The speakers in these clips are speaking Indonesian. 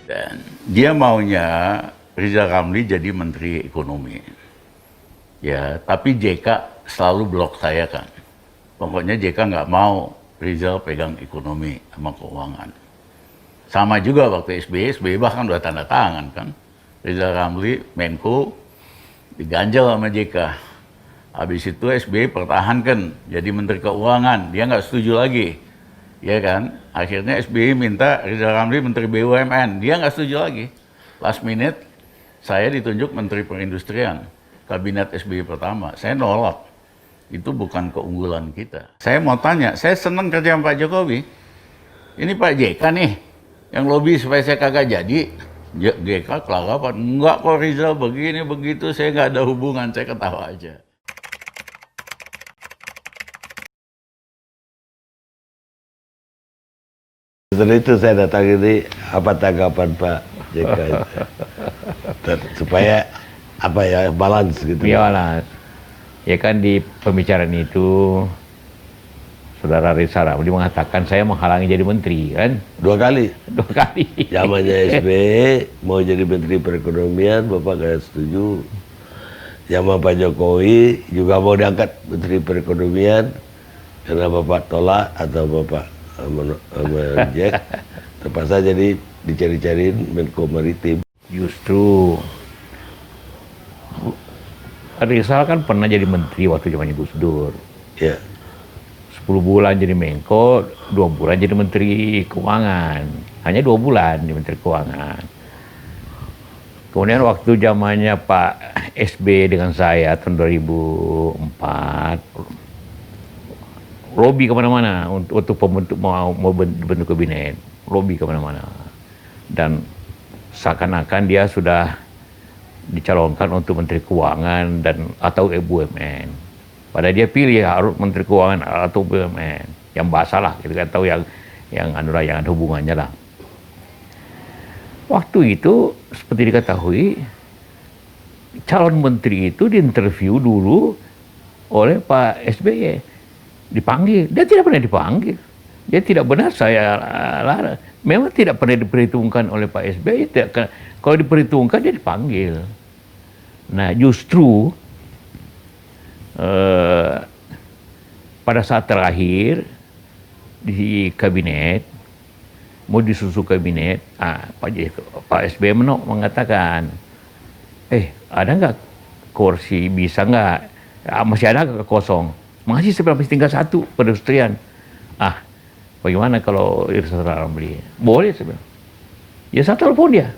Dan dia maunya Rizal Ramli jadi Menteri Ekonomi. Ya, tapi JK selalu blok saya kan. Pokoknya JK nggak mau Rizal pegang ekonomi sama keuangan. Sama juga waktu SBY bahkan udah tanda tangan kan. Rizal Ramli, Menko, diganjel sama JK. Habis itu SBY pertahankan jadi Menteri Keuangan. Dia nggak setuju lagi. Ya kan? Akhirnya SBY minta Rizal Ramli Menteri BUMN. Dia nggak setuju lagi. Last minute, saya ditunjuk Menteri Perindustrian. Kabinet SBY pertama. Saya nolak. Itu bukan keunggulan kita. Saya mau tanya, saya senang kerja sama Pak Jokowi. Ini Pak JK nih, yang lobby supaya saya kagak jadi. JK kelagapan. Enggak kok Rizal begini, begitu. Saya nggak ada hubungan. Saya ketawa aja. Setelah itu saya datang ini, apa tanggapan Pak JK itu? Supaya apa ya, balance gitu. Iya balance. Ya kan di pembicaraan itu Saudara Rizal Ramli mengatakan saya menghalangi jadi menteri kan? 2 kali. 2 kali. Zamannya SBY mau jadi Menteri Perekonomian, Bapak nggak setuju. Zaman Pak Jokowi juga mau diangkat Menteri Perekonomian, karena Bapak tolak atau Bapak menjek, terpaksa jadi dicari-cariin Menko Maritim. Justru Rizal kan pernah jadi menteri waktu zamannya Gus Dur. Ya. 10 bulan jadi Menko, 2 bulan jadi Menteri Keuangan. Hanya 2 bulan di Menteri Keuangan. Kemudian waktu zamannya Pak SB dengan saya tahun 2004, lobby kemana-mana untuk pembentuk mau bentuk kabinet, lobby kemana-mana. Dan seakan-akan dia sudah dicalonkan untuk Menteri Keuangan dan atau BUMN. Padahal dia pilih harus Menteri Keuangan atau BUMN. Yang basah lah, kita tahu yang anu yang ada hubungannya lah. Waktu itu seperti diketahui calon menteri itu diinterview dulu oleh Pak SBY. Dipanggil, dia tidak pernah dipanggil. Dia tidak benar saya larang. Memang tidak pernah diperhitungkan oleh Pak SBY. Kalau diperhitungkan dia dipanggil. Nah justru pada saat terakhir di kabinet, mau disusun kabinet, Pak SBY mengatakan, ada nggak kursi, bisa nggak, masih ada nggak kosong? Masih seberapa tinggal 1 perindustrian. Bagaimana kalau Rizal Ramli? Boleh sebenarnya. Ya saya telepon dia.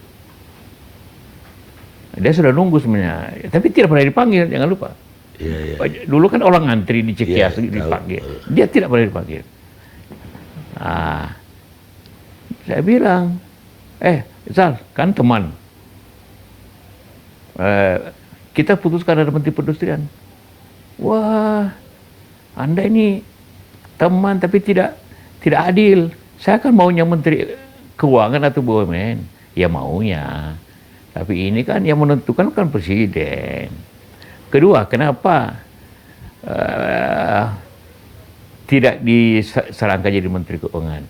Dia sudah nunggu sebenarnya, tapi tidak pernah dipanggil, jangan lupa. Ya. Dulu kan orang ngantri di Cekias Ya, dipanggil. Dia tidak pernah dipanggil. Saya bilang, Rizal, kan teman. Kita putuskan ada Menteri Perindustrian. Wah, Anda ini teman tapi tidak adil. Saya kan maunya Menteri Keuangan atau BUMN. Ya maunya. Tapi ini kan yang menentukan kan Presiden. Kedua, kenapa tidak disarankan jadi Menteri Keuangan?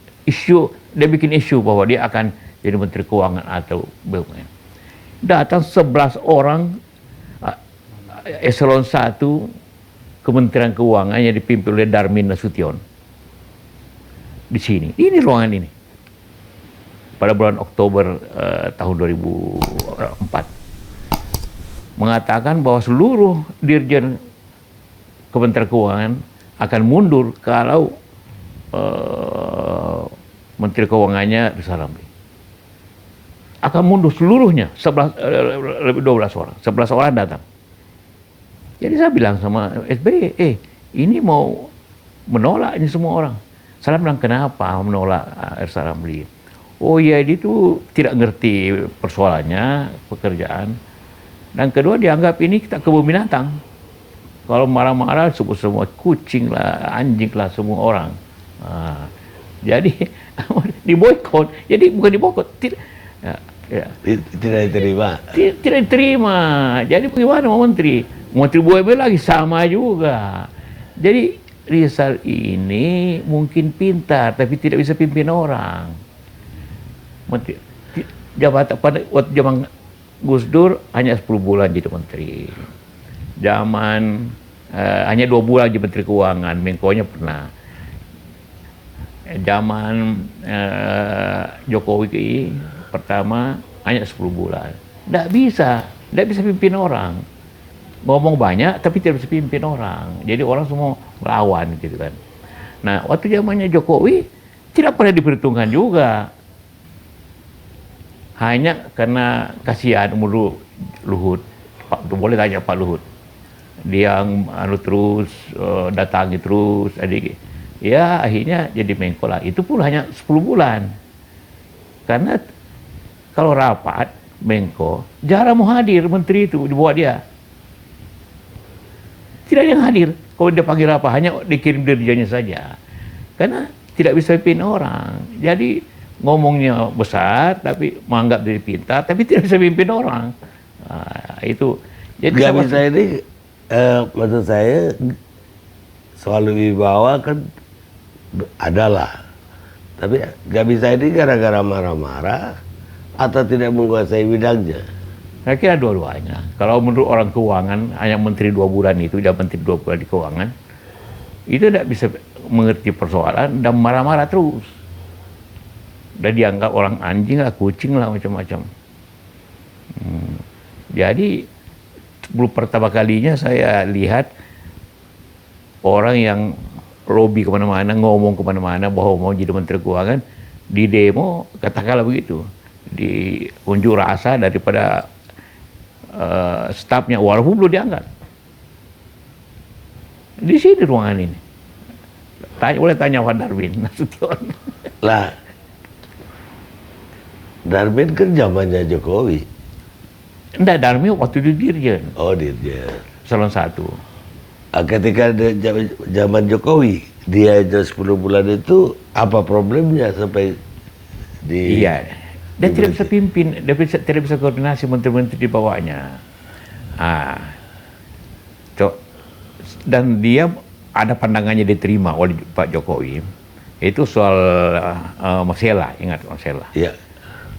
Dia bikin isu bahwa dia akan jadi Menteri Keuangan atau BUMN. Datang 11 orang eselon 1 Kementerian Keuangan yang dipimpin oleh Darmin Nasution. Di sini, ini ruangan ini. Pada bulan Oktober tahun 2004. Mengatakan bahwa seluruh dirjen Kementerian Keuangan akan mundur kalau Menteri Keuangannya Rizal Ramli. Akan mundur seluruhnya, 12 orang. 11 orang datang. Jadi saya bilang sama SBY, ini mau menolak ini semua orang. Saya bilang, kenapa menolak Rizal Ramli? Oh ya, dia itu tidak ngerti persoalannya, pekerjaan. Dan kedua, dianggap ini kita kebun binatang. Kalau marah-marah, sebut semua kucing lah, anjing lah, semua orang. Jadi, diboikot. Jadi bukan diboikot, tidak diterima. Tidak diterima. Jadi bagaimana mau menteri? Menteri BUMN lagi sama juga. Jadi Rizal ini mungkin pintar, tapi tidak bisa pimpin orang. Jabatan pada waktu zaman Gus Dur hanya 10 bulan jadi menteri. Zaman hanya 2 bulan jadi menteri keuangan, Menko-nya pernah. Zaman Jokowi pertama hanya 10 bulan. Tidak bisa pimpin orang. Ngomong banyak tapi tidak bisa pimpin orang. Jadi orang semua melawan gitu kan. Nah, waktu zamannya Jokowi tidak pernah diperhitungkan juga. Hanya karena kasihan umur Luhut. Boleh tanya Pak Luhut. Dia terus datangi terus adik. Ya akhirnya jadi Menko lah. Itu pun hanya 10 bulan. Karena kalau rapat Menko jarang mau hadir menteri itu dibawa dia. Tidak ada yang hadir. Kalau dia panggil apa hanya dikirim dirjanya saja. Karena tidak bisa pimpin orang. Jadi ngomongnya besar tapi menganggap diri pintar tapi tidak bisa pimpin orang. Nah, itu jadi Gak bisa ini maksud saya soal wibawa kan adalah, tapi gak bisa ini gara-gara marah-marah atau tidak menguasai bidangnya. Saya kira dua-duanya. Kalau menurut orang keuangan hanya menteri 2 bulan itu, dia menteri 2 bulan di keuangan, itu tidak bisa mengerti persoalan dan marah-marah terus. Dan dianggap orang anjing lah, kucing lah, macam-macam. Jadi, pertama kalinya saya lihat orang yang lobby kemana-mana, ngomong kemana-mana bahwa mau jadi menteri keuangan, di demo, katakanlah begitu, di unjuk rasa daripada stafnya, walaupun belum diangkat. Di sini ruangan ini. Boleh tanya Pak Darmin Nasution. Lah, Darmin kan zamannya Jokowi. Enggak, Darmin waktu itu dirjen. Oh, dirjen. Salon 1. Ketika zaman Jokowi, dia aja 10 bulan itu, apa problemnya sampai di... Iya. Dia tidak bisa pimpin, tidak bisa koordinasi menteri-menteri di bawahnya. Dan dia ada pandangannya diterima oleh Pak Jokowi. Itu soal Masela, ingat Masela. Iya.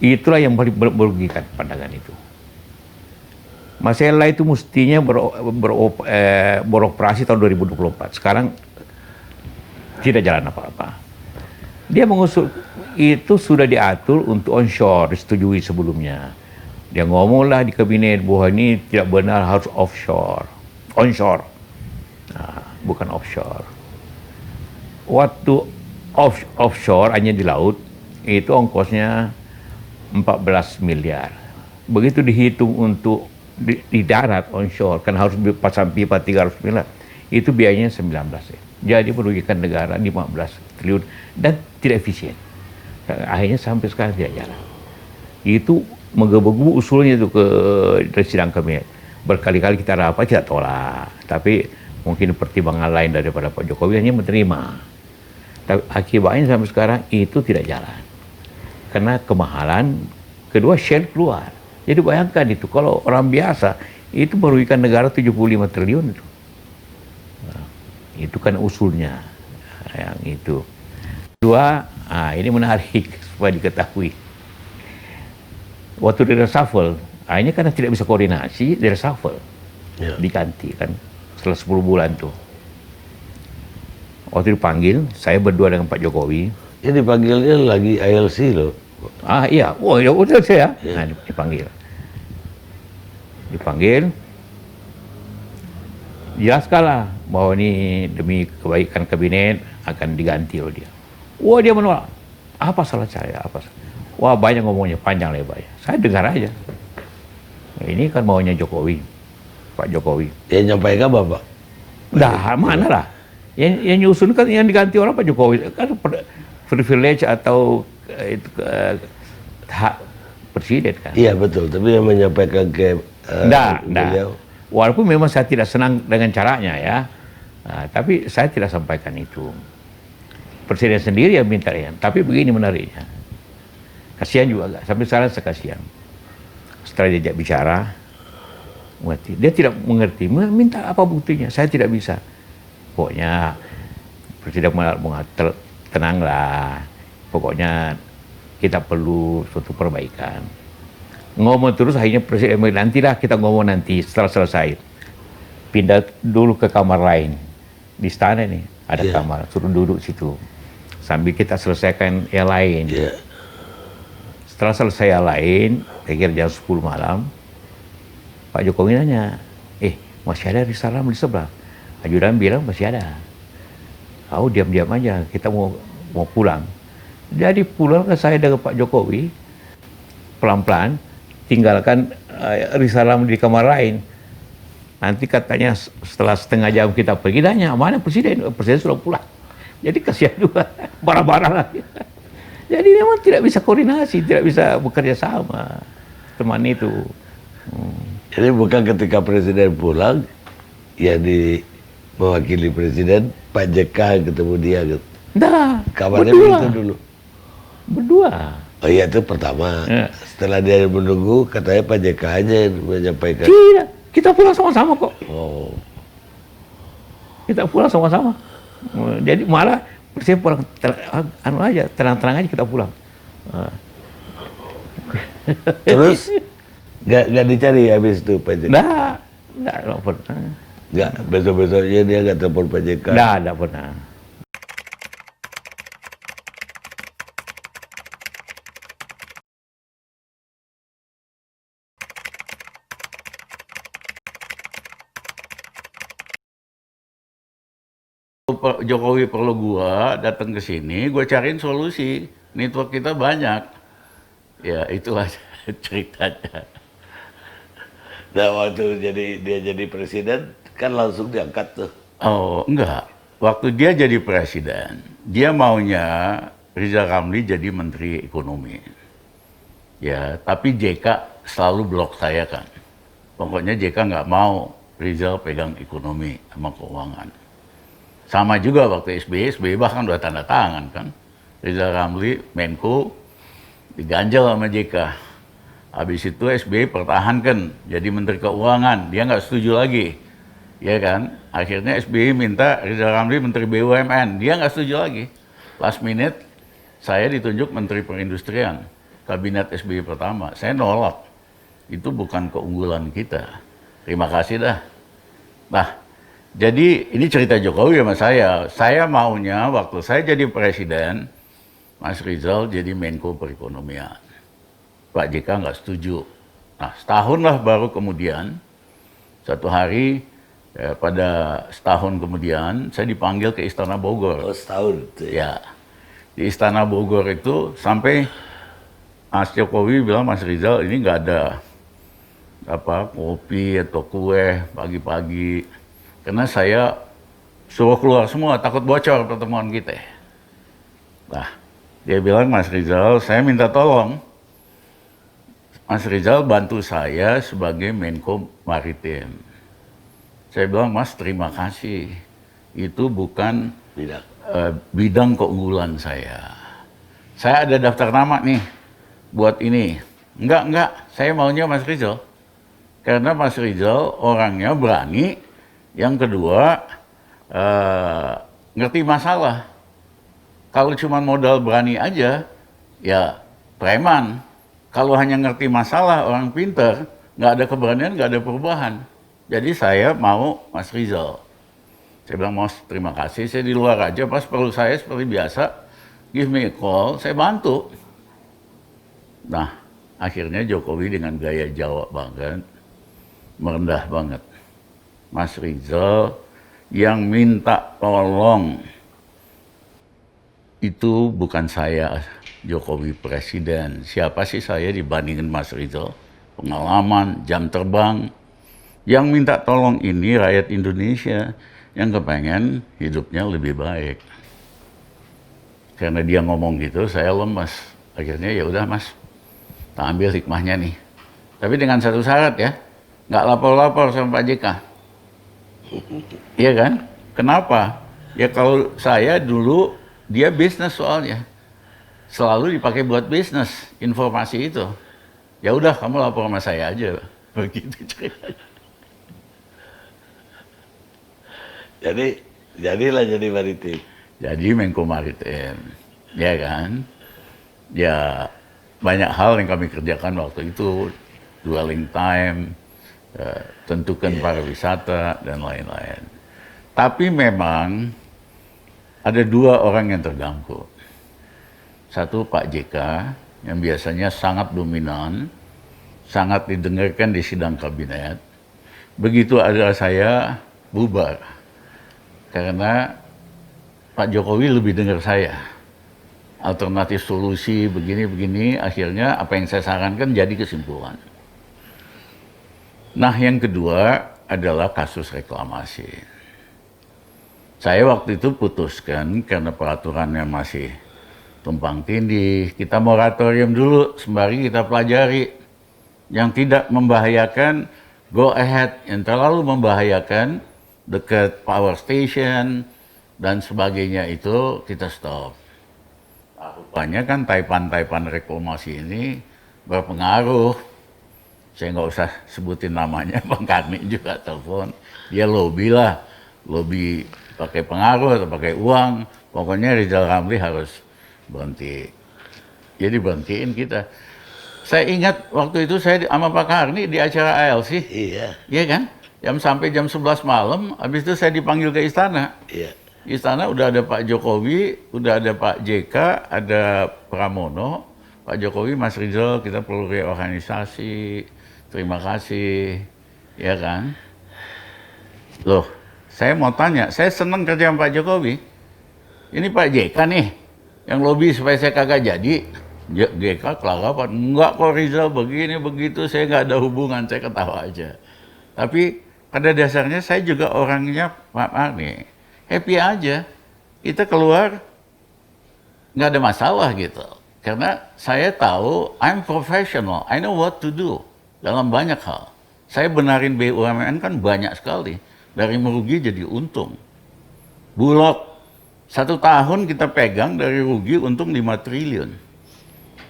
Itulah yang paling merugikan pandangan itu. Masela itu mestinya beroperasi tahun 2024. Sekarang tidak jalan apa-apa. Dia mengusul itu sudah diatur untuk onshore, disetujui sebelumnya. Dia ngomonglah di kabinet bahwa ini tidak benar, harus offshore, onshore, bukan offshore. Waktu offshore hanya di laut, itu ongkosnya 14 miliar. Begitu dihitung untuk di darat onshore, kan harus pasang pipa 300 miliar, itu biayanya 19 ya. Jadi merugikan negara 15 triliun dan tidak efisien. Akhirnya sampai sekarang tidak jalan. Itu menggebu-gebu usulnya itu dari sidang kabinet. Berkali-kali kita rapat, kita tolak. Tapi mungkin pertimbangan lain daripada Pak Jokowi hanya menerima. Tapi akibatnya sampai sekarang itu tidak jalan. Karena kemahalan, kedua share keluar. Jadi bayangkan itu, kalau orang biasa, itu merugikan negara 75 triliun itu. Nah, itu kan usulnya. Yang itu. Kedua, ini menarik supaya diketahui. Waktu di reshuffle, ini karena tidak bisa koordinasi, di reshuffle. Ya. Diganti kan, setelah 10 bulan tuh. Waktu dipanggil, saya berdua dengan Pak Jokowi. Ya dipanggilnya lagi ILC loh. Iya, ya udah saya. Nah, dipanggil, jelaskanlah bahwa ini demi kebaikan kabinet akan diganti oleh dia. Wah, dia menolak. Apa salah saya? Wah, banyak ngomongnya, panjang lebar. Saya dengar aja. Nah, ini kan maunya Jokowi, Pak Jokowi. Yang nyampaikan Bapak? Dah, mana lah. Yang nyusun kan yang diganti orang Pak Jokowi. Kan privilege atau hak presiden kan. Iya betul, tapi yang menyampaikan ke beliau. Walaupun memang saya tidak senang dengan caranya ya, tapi saya tidak sampaikan itu. Presiden sendiri yang minta ya. Tapi begini menariknya, kasihan juga agak. Sampai sekarang saya kasihan. Setelah diajak bicara, dia tidak mengerti. Minta apa buktinya? Saya tidak bisa. Pokoknya presiden mengatakan tenanglah. Pokoknya kita perlu suatu perbaikan. ngomong terus, akhirnya presiden bilang, nantilah kita ngomong nanti setelah selesai. Pindah dulu ke kamar lain di istana nih, ada Iya. kamar, suruh duduk situ sambil kita selesaikan yang lain. Ya. Setelah selesai yang lain, kira jam 10 malam, Pak Jokowi nanya, masih ada Risalam di sebelah? Ajudan bilang masih ada. Kau diam-diam aja, kita mau pulang. Jadi pulang ke saya dengan Pak Jokowi, pelan-pelan, tinggalkan Risalam di kamar lain. Nanti katanya setelah setengah jam kita pergi, nanya, mana presiden? Presiden sudah pulang. Jadi kasihan juga, barang-barang lagi. Jadi memang tidak bisa koordinasi, tidak bisa bekerja sama teman itu. Jadi bukan ketika presiden pulang, yang mewakili presiden, Pak JK yang ketemu dia gitu. Nah, Kabarnya berdua. begitu dulu. Berdua. Oh iya, itu pertama. Ya. Setelah dia menunggu, katanya Pak JK aja yang menyampaikan. Tidak, kita pulang sama-sama kok. Oh, Kita pulang sama-sama. Jadi malah presiden pulang tenang-tenang aja kita pulang. terus nggak dicari habis itu Pak JK? Nggak pernah. Nggak, besok-besoknya dia nggak telepon Pak JK. Nggak pernah. Pak Jokowi perlu gua datang ke sini, gua cariin solusi. Network kita banyak. Ya, itulah ceritanya. Nah, waktu dia jadi presiden, kan langsung diangkat tuh. Oh, enggak. Waktu dia jadi presiden, dia maunya Rizal Ramli jadi Menteri Ekonomi. Ya, tapi JK selalu blok saya kan. Pokoknya JK nggak mau Rizal pegang ekonomi sama keuangan. Sama juga waktu SBY bahkan udah tanda tangan kan. Rizal Ramli, Menko, diganjel sama JK. Habis itu SBY pertahankan jadi Menteri Keuangan, dia nggak setuju lagi. Ya kan, akhirnya SBY minta Rizal Ramli Menteri BUMN, dia nggak setuju lagi. Last minute, saya ditunjuk Menteri Perindustrian, Kabinet SBY pertama. Saya nolak, itu bukan keunggulan kita. Terima kasih dah. Nah, jadi ini cerita Jokowi sama saya. Saya maunya waktu saya jadi presiden, Mas Rizal jadi Menko Perekonomian. Pak JK nggak setuju. Nah, setahun lah baru kemudian, satu hari pada setahun kemudian, saya dipanggil ke Istana Bogor. Oh, setahun tuh ya. Ya, di Istana Bogor itu sampai Mas Jokowi bilang, Mas Rizal ini nggak ada kopi atau kue pagi-pagi, karena saya suruh keluar semua, takut bocor pertemuan kita. Nah, dia bilang, Mas Rizal, saya minta tolong, Mas Rizal bantu saya sebagai Menko Maritim. Saya bilang, Mas terima kasih, itu bukan Bidang. bidang keunggulan saya. Saya ada daftar nama nih, buat ini. Enggak, saya maunya Mas Rizal. Karena Mas Rizal orangnya berani, yang kedua ngerti masalah. Kalau cuma modal berani aja, ya preman. Kalau hanya ngerti masalah, orang pinter, nggak ada keberanian, nggak ada perubahan. Jadi saya mau Mas Rizal. Saya bilang, Mas terima kasih, saya di luar aja, pas perlu saya seperti biasa, give me a call, saya bantu. Nah, akhirnya Jokowi dengan gaya Jawa banget, merendah banget. Mas Rizal yang minta tolong itu bukan saya, Jokowi presiden. Siapa sih saya dibandingin Mas Rizal? Pengalaman, jam terbang. Yang minta tolong ini rakyat Indonesia yang kepengen hidupnya lebih baik. Karena dia ngomong gitu, saya lemas. Akhirnya ya udah Mas, kita ambil hikmahnya nih. Tapi dengan satu syarat ya, nggak lapor-lapor sama Pak JK. Iya kan? Kenapa? Ya kalau saya dulu, dia bisnis soalnya. Selalu dipakai buat bisnis, informasi itu. Ya udah, kamu lapor sama saya aja. Begitu ceritanya. Jadilah jadi maritim. Jadi Menko Maritim, ya kan? Ya banyak hal yang kami kerjakan waktu itu. dwelling time, tentukan pariwisata, dan lain-lain. Tapi memang ada dua orang yang terganggu. Satu Pak JK, yang biasanya sangat dominan, sangat didengarkan di sidang kabinet. Begitu ada saya, bubar. Karena Pak Jokowi lebih dengar saya. Alternatif solusi begini-begini, akhirnya apa yang saya sarankan jadi kesimpulan. Nah, yang kedua adalah kasus reklamasi. Saya waktu itu putuskan karena peraturannya masih tumpang tindih, kita moratorium dulu sembari kita pelajari. Yang tidak membahayakan, go ahead. Yang terlalu membahayakan, dekat power station dan sebagainya itu kita stop. Rupanya kan taipan-taipan reklamasi ini berpengaruh. Saya nggak usah sebutin namanya, Bang Karni juga telepon. Dia lobby lah, lobby pakai pengaruh atau pakai uang. Pokoknya Rizal Ramli harus berhenti. Jadi berhentiin kita. Saya ingat waktu itu saya sama Pak Karni di acara ALC. Iya. Iya kan? Sampai jam 11 malam, habis itu saya dipanggil ke istana. Iya. Di istana udah ada Pak Jokowi, udah ada Pak JK, ada Pramono. Pak Jokowi, Mas Rizal, kita perlu reorganisasi. Terima kasih. Ya kan? Loh, saya mau tanya, saya senang kerja sama Pak Jokowi. Ini Pak JK nih, yang lobby supaya saya kagak jadi. JK kelagapan, enggak kok Rizal begini, begitu, saya nggak ada hubungan, saya ketawa aja. Tapi pada dasarnya saya juga orangnya Pak Arni, happy aja. Kita keluar, nggak ada masalah gitu. Karena saya tahu, I'm professional, I know what to do dalam banyak hal. Saya benarin BUMN kan banyak sekali, dari merugi jadi untung. Bulog, 1 tahun kita pegang dari rugi untung 5 triliun.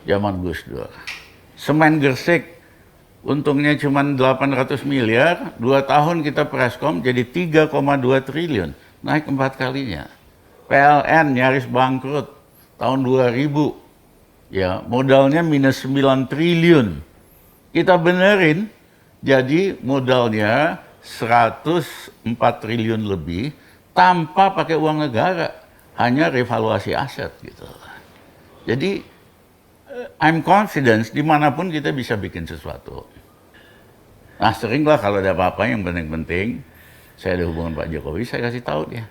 Zaman Gus Dur. Semen Gersik, untungnya cuma 800 miliar, 2 tahun kita preskom jadi 3,2 triliun, naik 4 kalinya. PLN nyaris bangkrut tahun 2000, ya modalnya minus 9 triliun. Kita benerin, jadi modalnya 104 triliun lebih, tanpa pakai uang negara, hanya revaluasi aset gitu. Jadi, I'm confident dimanapun kita bisa bikin sesuatu. Nah seringlah kalau ada apa-apa yang penting-penting, saya ada hubungan Pak Jokowi, saya kasih tahu dia.